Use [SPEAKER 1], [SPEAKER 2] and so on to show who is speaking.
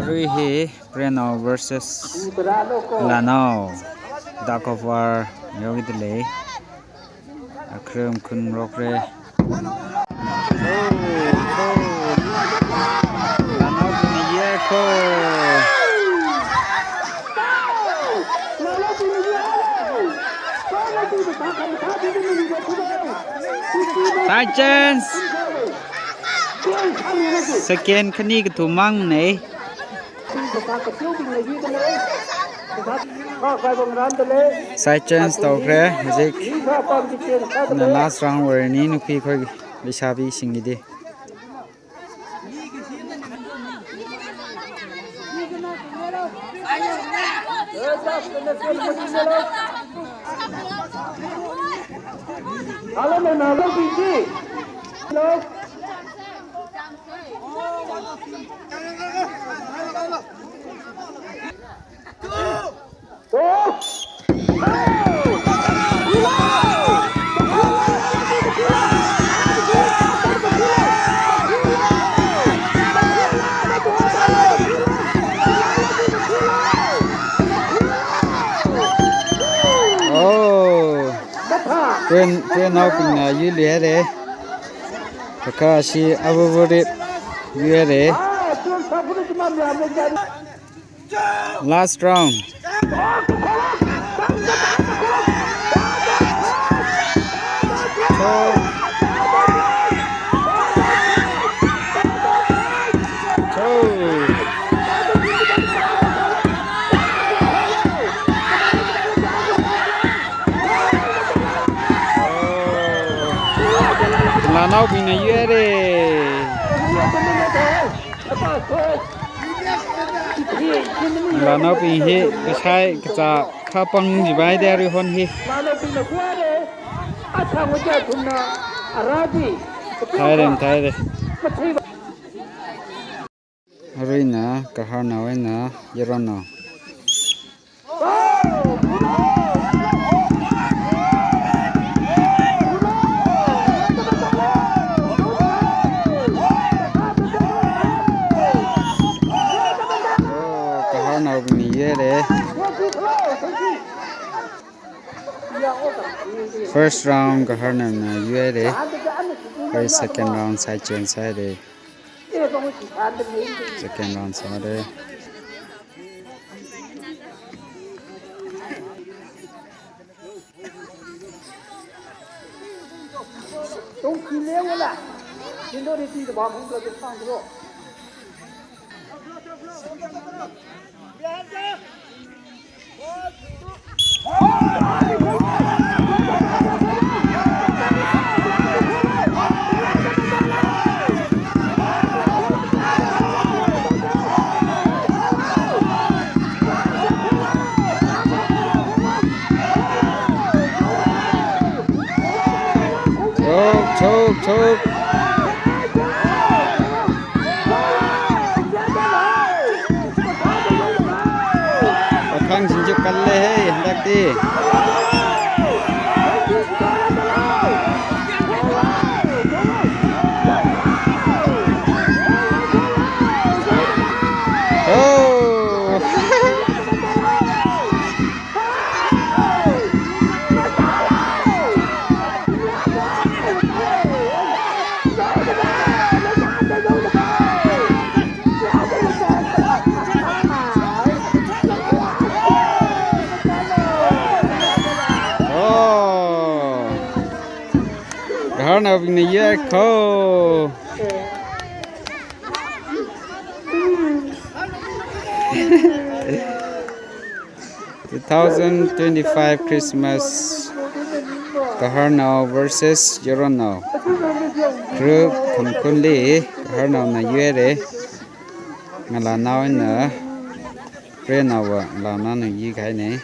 [SPEAKER 1] Ruihe Preno versus Lanao Dark of War Yogidle Akram Kun Rokre Lanao Piniyeko Side chance Second khani ka thumang nei Side chance tawkre hajik na last round were ni nupi khoi lisabi singidi Kuen now pin na yu le re ka shi avore yu re last round Lanao pina yere Lanao pin he kasai kacha khapang jibai der hon he Thailand Arena kahana wena yerono First round kahana na yuere very second round side chain side second round side Choke Khang jinjuk kalle hai hendak di Kahana pina yeko 2025 Christmas Kahana versus Yerono Group Kunli Kahana na yuere ngala naw na Preno wa la na yi kai ne